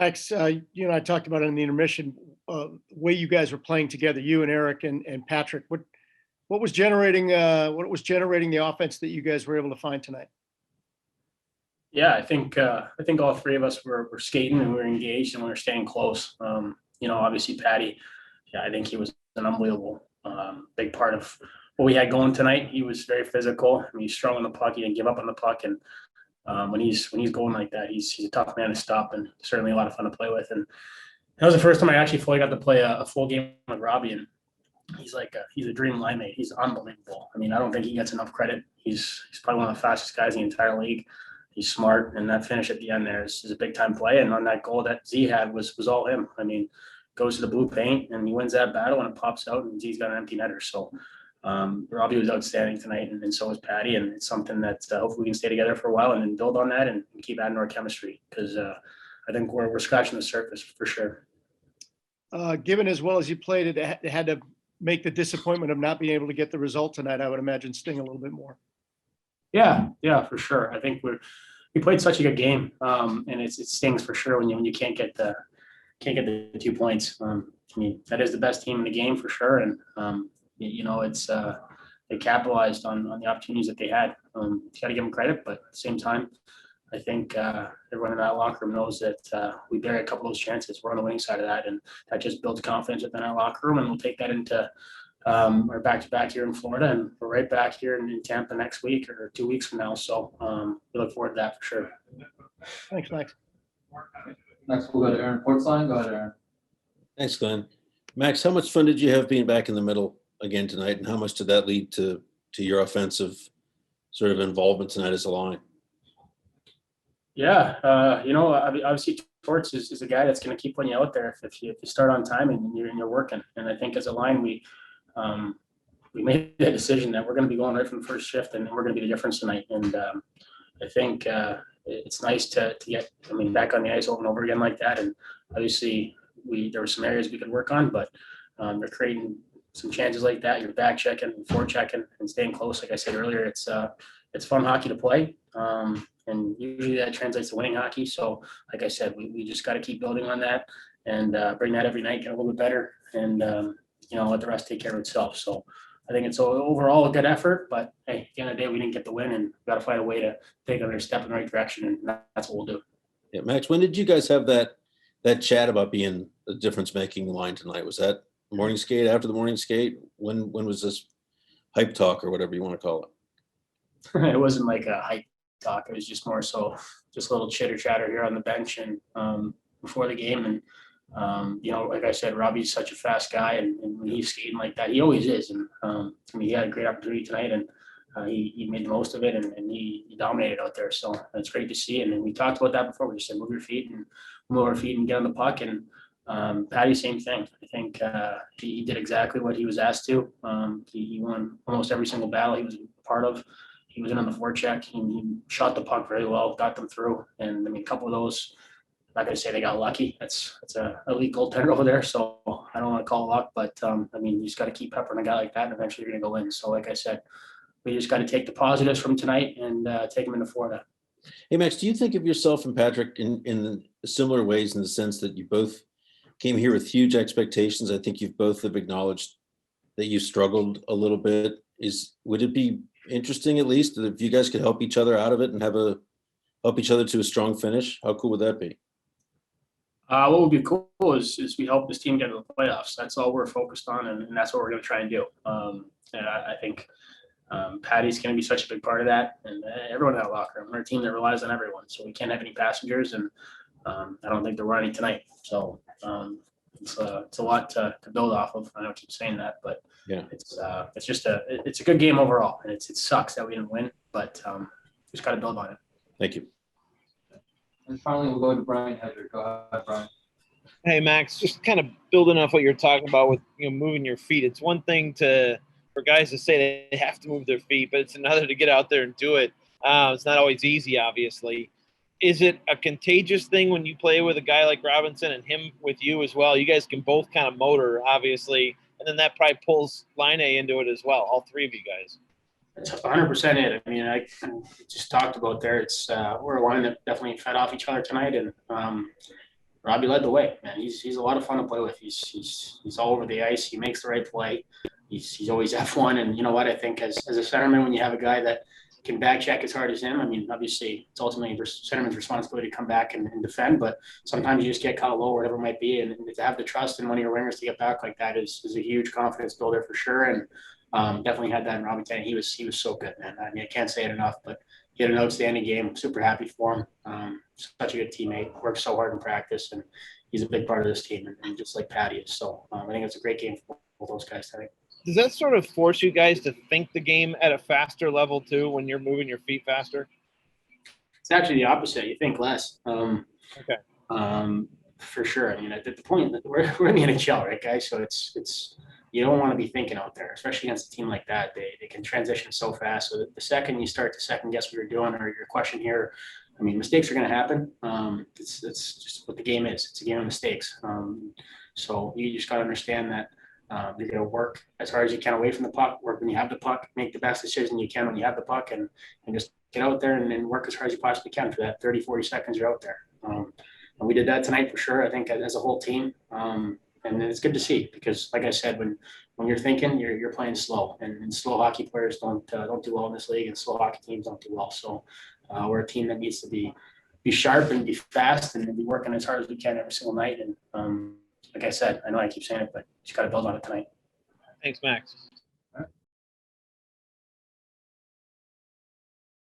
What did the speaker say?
Max, you and I talked about it in the intermission, the way you guys were playing together, you and Eric and Patrick. What was generating the offense that you guys were able to find tonight? Yeah, I think all three of us were skating and we were engaged and we were staying close. Obviously Patty, yeah, I think he was an unbelievable big part of what we had going tonight. He was very physical. I mean, he's strong on the puck. He didn't give up on the puck, and when he's going like that, he's a tough man to stop, and certainly a lot of fun to play with. And that was the first time I actually fully got to play a full game with Robbie, and he's a dream line mate. He's unbelievable. I mean, I don't think he gets enough credit. He's probably one of the fastest guys in the entire league. He's smart, and that finish at the end there is a big time play. And on that goal that Z had was all him. I mean, goes to the blue paint and he wins that battle and it pops out and Z's got an empty netter. So Robbie was outstanding tonight, and so was Patty. And it's something that hopefully we can stay together for a while and then build on that and keep adding to our chemistry, because I think we're scratching the surface for sure. Given as well as you played, it had to make the disappointment of not being able to get the result tonight, I would imagine, sting a little bit more. Yeah, for sure. I think we played such a good game, and it stings for sure when you can't get the 2 points. I mean, that is the best team in the game for sure, and it's they capitalized on the opportunities that they had. You got to give them credit, but at the same time, I think everyone in that locker room knows that we buried a couple of those chances. We're on the winning side of that, and that just builds confidence within our locker room, and we'll take that into our back-to-back here in Florida, and we're right back here in Tampa next week or 2 weeks from now. So we look forward to that for sure. Thanks, Max. Next, we'll go to Aaron Portzline. Go ahead, Aaron. Thanks, Glenn. Max, how much fun did you have being back in the middle again tonight, and how much did that lead to your offensive sort of involvement tonight as a line? Yeah, obviously Torts is a guy that's going to keep putting you out there if you start on time and you're working. And I think as a line, we made the decision that we're going to be going right from the first shift, and we're going to be the difference tonight. And I think it's nice to get, back on the ice over and over again like that. And obviously there were some areas we could work on, but they're creating some chances like that. You're back checking, forward checking, and staying close. Like I said earlier, it's fun hockey to play. And usually that translates to winning hockey. So like I said, we just got to keep building on that and bring that every night, get a little bit better, and let the rest take care of itself. So I think it's overall a good effort, but hey, at the end of the day, we didn't get the win, and we got to find a way to take another step in the right direction, and that's what we'll do. Yeah, Max, when did you guys have that chat about being a difference-making line tonight? Was that morning skate, after the morning skate? When was this hype talk or whatever you want to call it? It wasn't like a hype talk. It was just more so just a little chitter chatter here on the bench and before the game. And like I said, Robbie's such a fast guy, and when he's skating like that, he always is. And he had a great opportunity tonight, and he made the most of it, and he dominated out there. So it's great to see. And we talked about that before. We just said move your feet and get on the puck. And Patty, same thing. I think he did exactly what he was asked to. He won almost every single battle he was a part of. He was in on the forecheck. He shot the puck very well, got them through. And a couple of those, I'm not going to say they got lucky. That's an elite goaltender over there. So I don't want to call it luck, but you just got to keep peppering a guy like that, and eventually you're going to go in. So like I said, we just got to take the positives from tonight and take them into Florida. Hey, Max, do you think of yourself and Patrick in similar ways, in the sense that you both came here with huge expectations? I think you've both have acknowledged that you struggled a little bit. Would it be interesting, at least, if you guys could help each other out of it and help each other to a strong finish? How cool would that be? What would be cool is we help this team get to the playoffs. That's all we're focused on, and that's what we're going to try and do. And I think Patty's going to be such a big part of that, and everyone in that locker room. We're a team that relies on everyone, so we can't have any passengers, and I don't think there were any tonight. So it's a lot to build off of. I don't keep saying that, but yeah, it's a good game overall, and it sucks that we didn't win, but just got to build on it. Thank you. And finally, we'll go to Brian Hedrick. Go ahead, Brian. Hey, Max, just kind of building off what you're talking about with moving your feet. It's one thing for guys to say they have to move their feet, but it's another to get out there and do it. It's not always easy, obviously. Is it a contagious thing when you play with a guy like Robinson and him with you as well? You guys can both kind of motor, obviously, and then that probably pulls Line A into it as well, all three of you guys. That's 100% it. I just talked about there. It's we're a line that definitely fed off each other tonight, and Robbie led the way, man. He's a lot of fun to play with. He's all over the ice. He makes the right play. He's always F1. And you know what? I think as a centerman, when you have a guy that can back check as hard as him, I mean, obviously it's ultimately centerman's responsibility to come back and defend, but sometimes you just get caught low, whatever it might be. And to have the trust in one of your wingers to get back like that is a huge confidence builder for sure. And definitely had that in Robbie tonight. He was so good, man. I mean, I can't say it enough, but he had an outstanding game. Super happy for him. Such a good teammate. Works so hard in practice, and he's a big part of this team, and just like Patty is. So I think it's a great game for both those guys tonight. Does that sort of force you guys to think the game at a faster level too when you're moving your feet faster? It's actually the opposite. You think less. Okay. For sure. I mean, at the point that we're in the NHL, right, guys? So it's you don't want to be thinking out there, especially against a team like that. They can transition so fast. So the second you start to second guess what you're doing or your question here, I mean, mistakes are going to happen. It's just what the game is. It's a game of mistakes. So you just got to understand that you're going to work as hard as you can away from the puck, work when you have the puck, make the best decision you can when you have the puck, and just get out there and work as hard as you possibly can for that 30, 40 seconds you're out there. And we did that tonight for sure, I think, as a whole team. And it's good to see because, like I said, when you're thinking, you're playing slow, and slow hockey players don't do well in this league, and slow hockey teams don't do well. So we're a team that needs to be sharp and be fast and be working as hard as we can every single night. And like I said, I know I keep saying it, but just got to build on it tonight. Thanks, Max.